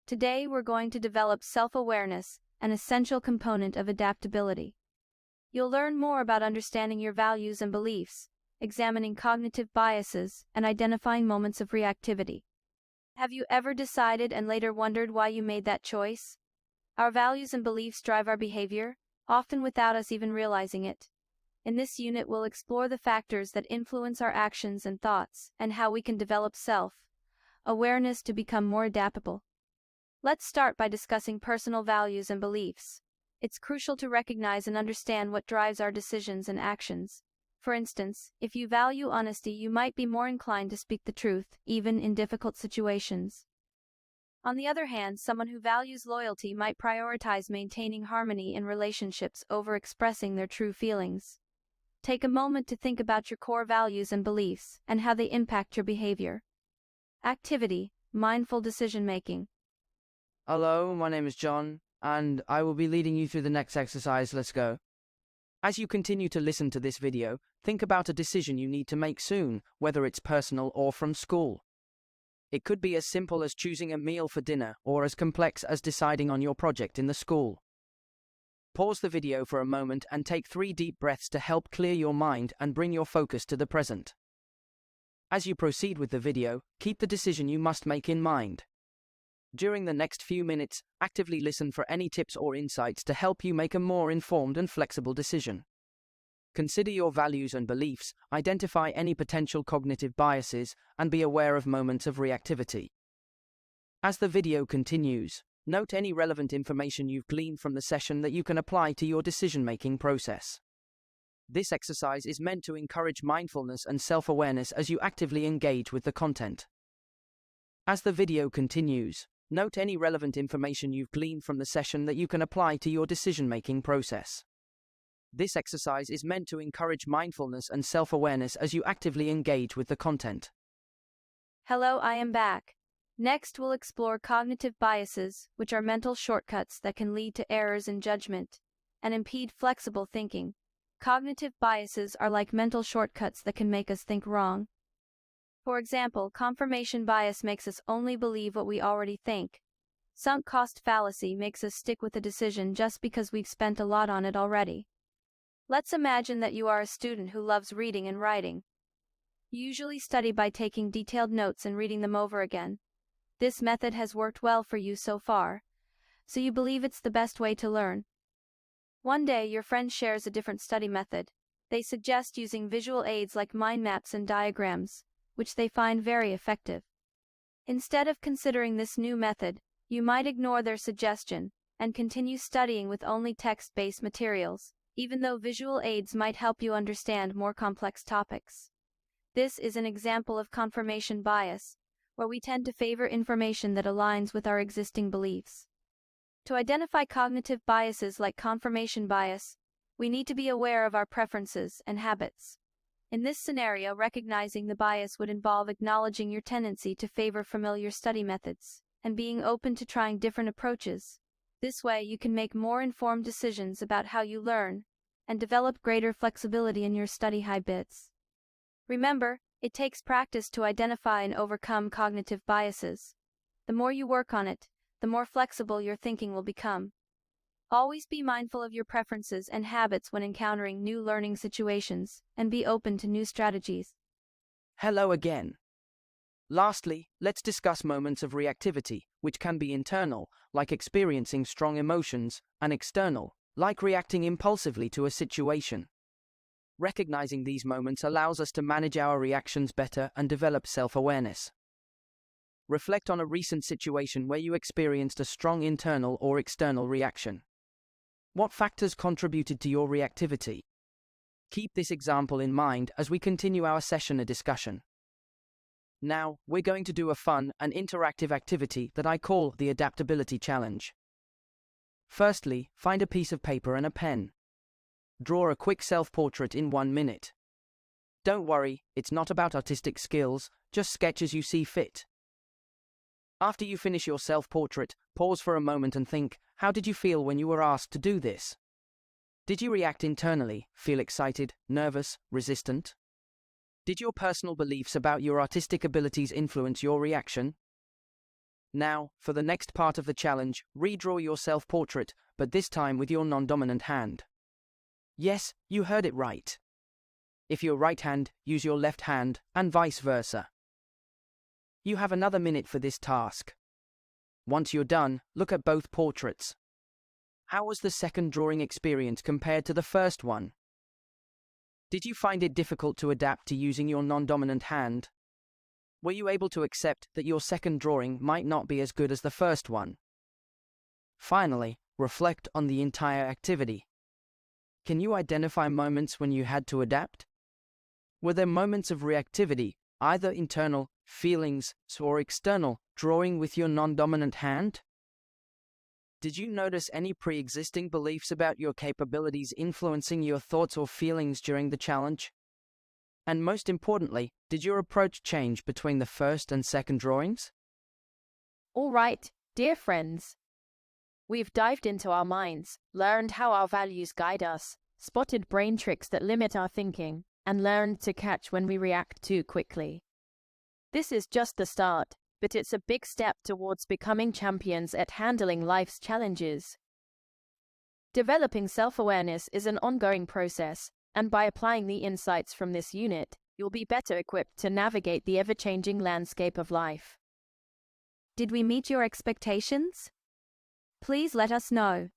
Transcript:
Today we're going to develop self-awareness, an essential component of adaptability. You'll learn more about understanding your values and beliefs, examining cognitive biases, and identifying moments of reactivity. Have you ever decided and later wondered why you made that choice? Our values and beliefs drive our behavior, often without us even realizing it. In this unit, we'll explore the factors that influence our actions and thoughts, and how we can develop self-awareness to become more adaptable. Let's start by discussing personal values and beliefs. It's crucial to recognize and understand what drives our decisions and actions. For instance, if you value honesty, you might be more inclined to speak the truth, even in difficult situations. On the other hand, someone who values loyalty might prioritize maintaining harmony in relationships over expressing their true feelings. Take a moment to think about your core values and beliefs, and how they impact your behavior. Activity, mindful decision-making. Hello, my name is John, and I will be leading you through the next exercise. Let's go. As you continue to listen to this video, think about a decision you need to make soon, whether it's personal or from school. It could be as simple as choosing a meal for dinner, or as complex as deciding on your project in the school. Pause the video for a moment and take 3 deep breaths to help clear your mind and bring your focus to the present. As you proceed with the video, keep the decision you must make in mind. During the next few minutes, actively listen for any tips or insights to help you make a more informed and flexible decision. Consider your values and beliefs, identify any potential cognitive biases, and be aware of moments of reactivity. As the video continues, note any relevant information you've gleaned from the session that you can apply to your decision-making process. This exercise is meant to encourage mindfulness and self-awareness as you actively engage with the content. As the video continues, note any relevant information you've gleaned from the session that you can apply to your decision-making process. This exercise is meant to encourage mindfulness and self-awareness as you actively engage with the content. Hello, I am back. Next, we'll explore cognitive biases, which are mental shortcuts that can lead to errors in judgment and impede flexible thinking. Cognitive biases are like mental shortcuts that can make us think wrong. For example, confirmation bias makes us only believe what we already think. Sunk cost fallacy makes us stick with a decision just because we've spent a lot on it already. Let's imagine that you are a student who loves reading and writing. You usually study by taking detailed notes and reading them over again. This method has worked well for you so far, so you believe it's the best way to learn. One day, your friend shares a different study method. They suggest using visual aids like mind maps and diagrams, which they find very effective. Instead of considering this new method, you might ignore their suggestion and continue studying with only text-based materials, even though visual aids might help you understand more complex topics. This is an example of confirmation bias, where we tend to favor information that aligns with our existing beliefs. To identify cognitive biases like confirmation bias, we need to be aware of our preferences and habits. In this scenario, recognizing the bias would involve acknowledging your tendency to favor familiar study methods and being open to trying different approaches. This way, you can make more informed decisions about how you learn and develop greater flexibility in your study habits. Remember, it takes practice to identify and overcome cognitive biases. The more you work on it, the more flexible your thinking will become. Always be mindful of your preferences and habits when encountering new learning situations, and be open to new strategies. Hello again. Lastly, let's discuss moments of reactivity, which can be internal, like experiencing strong emotions, and external, like reacting impulsively to a situation. Recognizing these moments allows us to manage our reactions better and develop self-awareness. Reflect on a recent situation where you experienced a strong internal or external reaction. What factors contributed to your reactivity? Keep this example in mind as we continue our session of discussion. Now, we're going to do a fun and interactive activity that I call the Adaptability Challenge. Firstly, find a piece of paper and a pen. Draw a quick self-portrait in 1 minute. Don't worry, it's not about artistic skills, just sketch as you see fit. After you finish your self-portrait, pause for a moment and think, how did you feel when you were asked to do this? Did you react internally, feel excited, nervous, resistant? Did your personal beliefs about your artistic abilities influence your reaction? Now, for the next part of the challenge, redraw your self-portrait, but this time with your non-dominant hand. Yes, you heard it right. If you're right hand, use your left hand, and vice versa. You have another minute for this task. Once you're done, look at both portraits. How was the second drawing experience compared to the first one? Did you find it difficult to adapt to using your non-dominant hand? Were you able to accept that your second drawing might not be as good as the first one? Finally, reflect on the entire activity. Can you identify moments when you had to adapt? Were there moments of reactivity, either internal, feelings, or external, drawing with your non-dominant hand? Did you notice any pre-existing beliefs about your capabilities influencing your thoughts or feelings during the challenge? And most importantly, did your approach change between the first and second drawings? All right, dear friends. We've dived into our minds, learned how our values guide us, spotted brain tricks that limit our thinking, and learned to catch when we react too quickly. This is just the start, but it's a big step towards becoming champions at handling life's challenges. Developing self-awareness is an ongoing process, and by applying the insights from this unit, you'll be better equipped to navigate the ever-changing landscape of life. Did we meet your expectations? Please let us know.